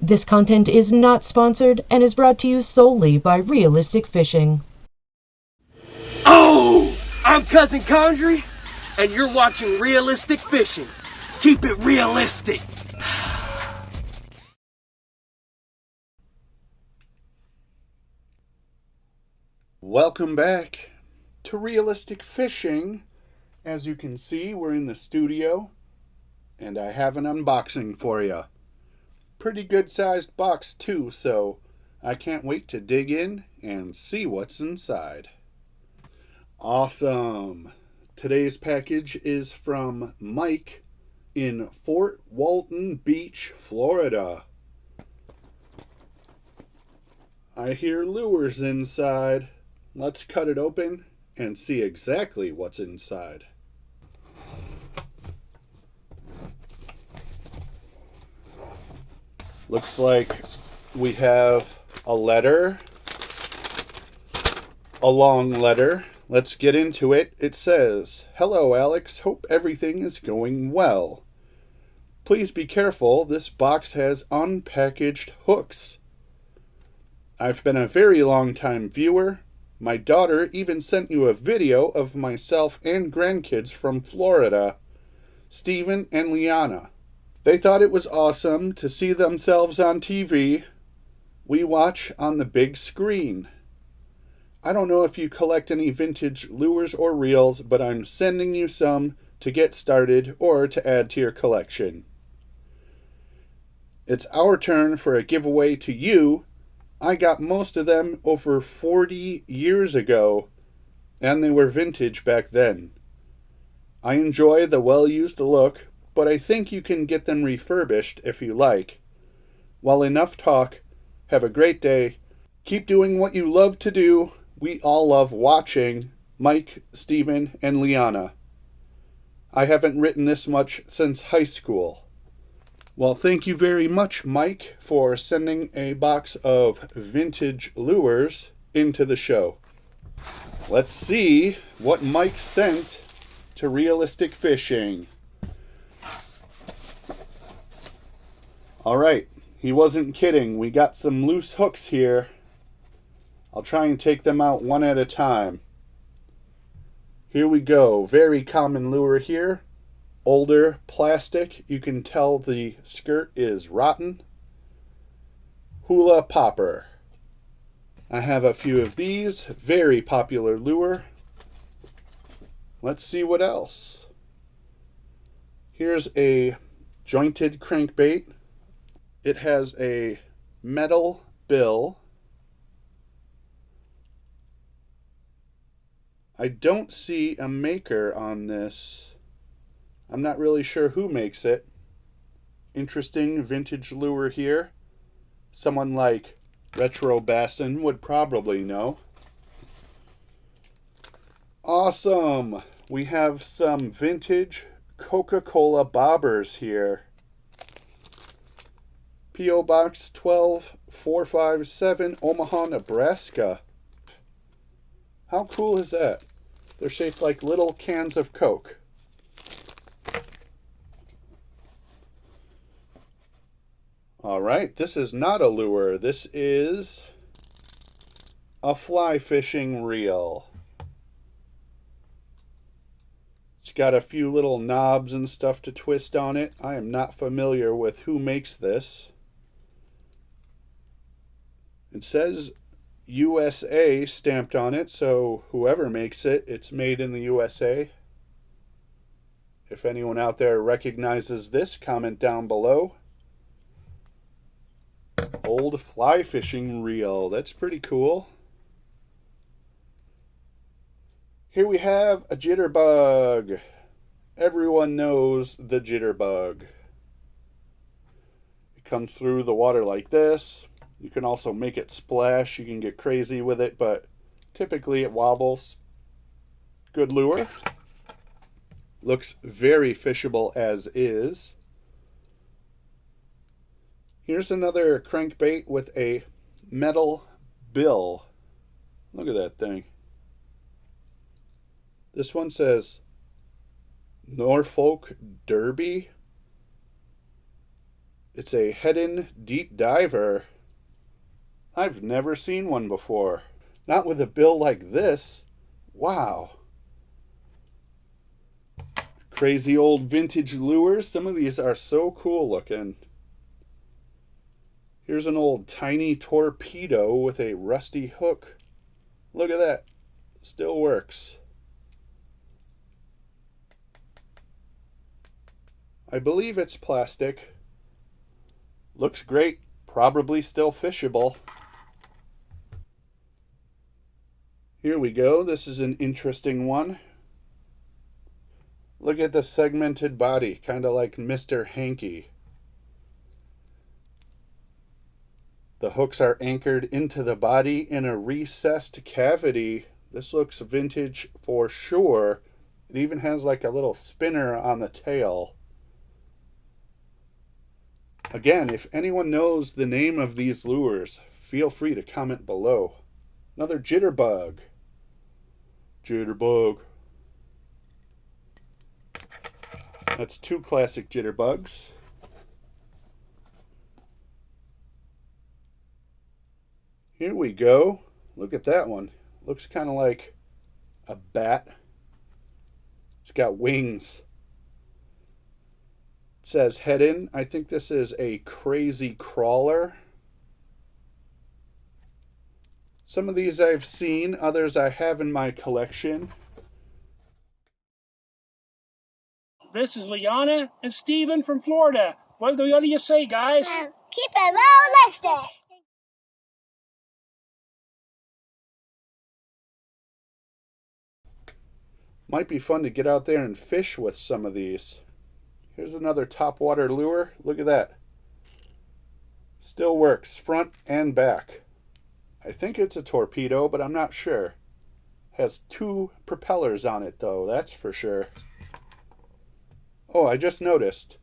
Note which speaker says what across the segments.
Speaker 1: This content is not sponsored and is brought to you solely by Realistic Fishing.
Speaker 2: Oh! I'm Cousin Condry, and you're watching Realistic Fishing. Keep it realistic.
Speaker 3: Welcome back to Realistic Fishing. As you can see, we're in the studio, and I have an unboxing for you. Pretty good sized box too, so I can't wait to dig in and see what's inside. Awesome! Today's package is from Mike in Fort Walton Beach, Florida. I hear lures inside. Let's cut it open and see exactly what's inside. Looks like we have a letter, a long letter. Let's get into it. It says, "Hello, Alex. Hope everything is going well. Please be careful. This box has unpackaged hooks. I've been a very long time viewer. My daughter even sent you a video of myself and grandkids from Florida, Stephen and Liana. They thought it was awesome to see themselves on TV. We watch on the big screen. I don't know if you collect any vintage lures or reels, but I'm sending you some to get started or to add to your collection. It's our turn for a giveaway to you. I got most of them over 40 years ago, and they were vintage back then. I enjoy the well-used look, but I think you can get them refurbished if you like. Well, enough talk. Have a great day. Keep doing what you love to do. We all love watching. Mike, Stephen, and Liana. I haven't written this much since high school." Well, thank you very much, Mike, for sending a box of vintage lures into the show. Let's see what Mike sent to Realistic Fishing. All right, he wasn't kidding. We got some loose hooks here. I'll try and take them out one at a time. Here we go. Very common lure here. Older plastic. You can tell the skirt is rotten. Hula popper. I have a few of these. Very popular lure. Let's see what else. Here's a jointed crankbait. It has a metal bill. I don't see a maker on this. I'm not really sure who makes it. Interesting vintage lure here. Someone like Retro Bassin would probably know. Awesome! We have some vintage Coca-Cola bobbers here. P.O. Box 12457, Omaha, Nebraska. How cool is that? They're shaped like little cans of Coke. All right, this is not a lure. This is a fly fishing reel. It's got a few little knobs and stuff to twist on it. I am not familiar with who makes this. It says USA stamped on it, so whoever makes it, it's made in the USA. If anyone out there recognizes this, comment down below. Old fly fishing reel. That's pretty cool. Here we have a jitterbug. Everyone knows the jitterbug. It comes through the water like this. You can also make it splash. You can get crazy with it, but typically it wobbles. Good lure. Looks very fishable as is. Here's another crankbait with a metal bill. Look at that thing. This one says Norfolk Derby. It's a Heddon deep diver. I've never seen one before. Not with a bill like this. Wow. Crazy old vintage lures. Some of these are so cool looking. Here's an old tiny torpedo with a rusty hook. Look at that. Still works. I believe it's plastic. Looks great. Probably still fishable. Here we go. This is an interesting one. Look at the segmented body, kind of like Mr. Hanky. The hooks are anchored into the body in a recessed cavity. This looks vintage for sure. It even has like a little spinner on the tail. Again, if anyone knows the name of these lures, feel free to comment below. Another jitterbug. Jitterbug. That's 2 classic jitterbugs. Here we go. Look at that one. Looks kind of like a bat. It's got wings. It says Heddon. I think this is a crazy crawler. Some of these I've seen, others I have in my collection.
Speaker 4: This is Liana and Steven from Florida. What do you say, guys?
Speaker 5: Keep it realistic.
Speaker 3: Might be fun to get out there and fish with some of these. Here's another topwater lure. Look at that. Still works, front and back. I think it's a torpedo, but I'm not sure. Has 2 propellers on it, though, that's for sure. Oh, I just noticed.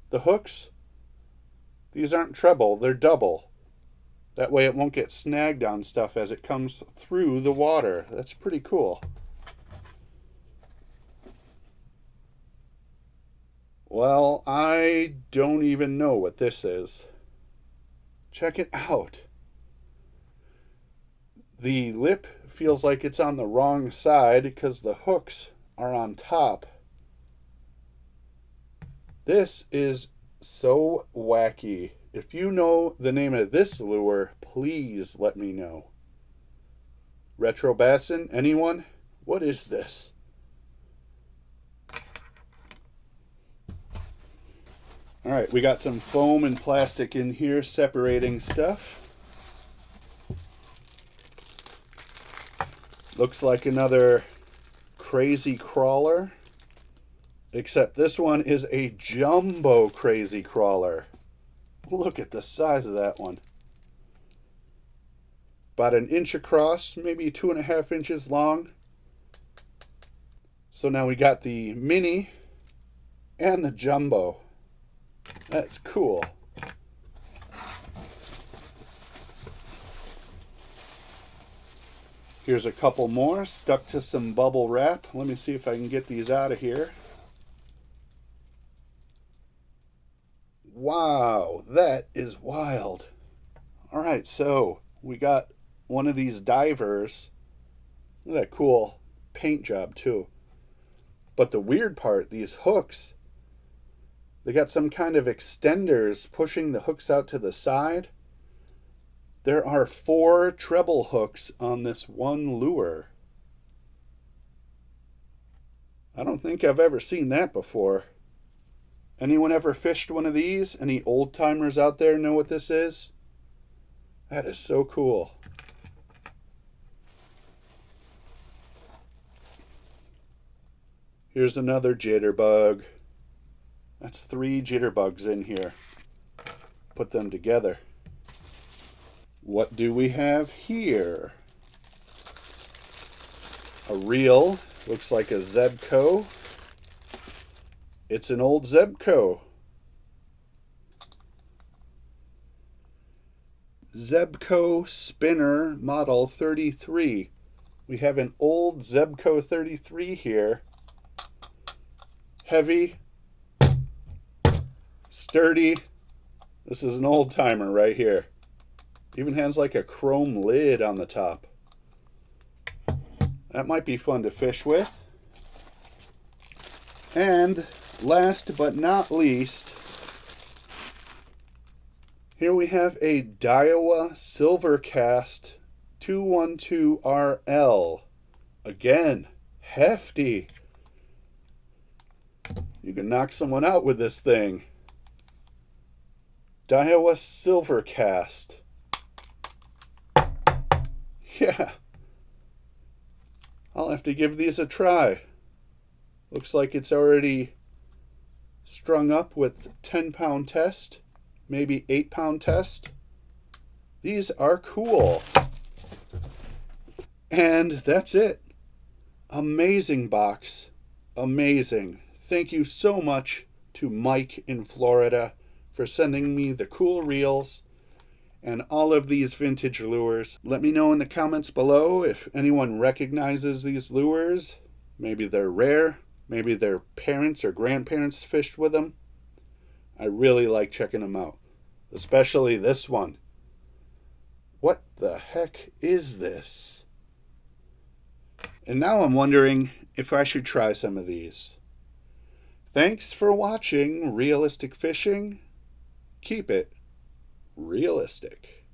Speaker 3: The hooks, these aren't treble, they're double. That way it won't get snagged on stuff as it comes through the water. That's pretty cool. Well, I don't even know what this is. Check it out. The lip feels like it's on the wrong side because the hooks are on top. This is so wacky. If you know the name of this lure, please let me know. Retro Bassin, anyone? What is this? All right, we got some foam and plastic in here separating stuff. Looks like another crazy crawler, except this one is a jumbo crazy crawler. Look at the size of that one. About 1 inch across, maybe 2.5 inches long. So now we got the mini and the jumbo. That's cool. Here's a couple more stuck to some bubble wrap. Let me see if I can get these out of here. Wow, that is wild. All right, so we got one of these divers. Look at that cool paint job too. But the weird part, these hooks, they got some kind of extenders pushing the hooks out to the side. There are 4 treble hooks on this one lure. I don't think I've ever seen that before. Anyone ever fished one of these? Any old timers out there know what this is? That is so cool. Here's another jitterbug. That's 3 jitterbugs in here. Put them together. What do we have here? A reel. Looks like a Zebco. It's an old Zebco. Zebco Spinner Model 33. We have an old Zebco 33 here. Heavy, sturdy, This is an old timer right here. Even has like a chrome lid on the top. That might be fun to fish with. And last but not least, here we have a Daiwa Silvercast 212RL. Again, hefty. You can knock someone out with this thing. Daiwa Silvercast. Yeah. I'll have to give these a try. Looks like it's already strung up with 10-pound test, maybe 8-pound test. These are cool. And that's it. Amazing box. Amazing. Thank you so much to Mike in Florida for sending me the cool reels and all of these vintage lures. Let me know in the comments below if anyone recognizes these lures. Maybe they're rare. Maybe their parents or grandparents fished with them. I really like checking them out. Especially this one. What the heck is this? And now I'm wondering if I should try some of these. Thanks for watching Realistic Fishing. Keep it realistic.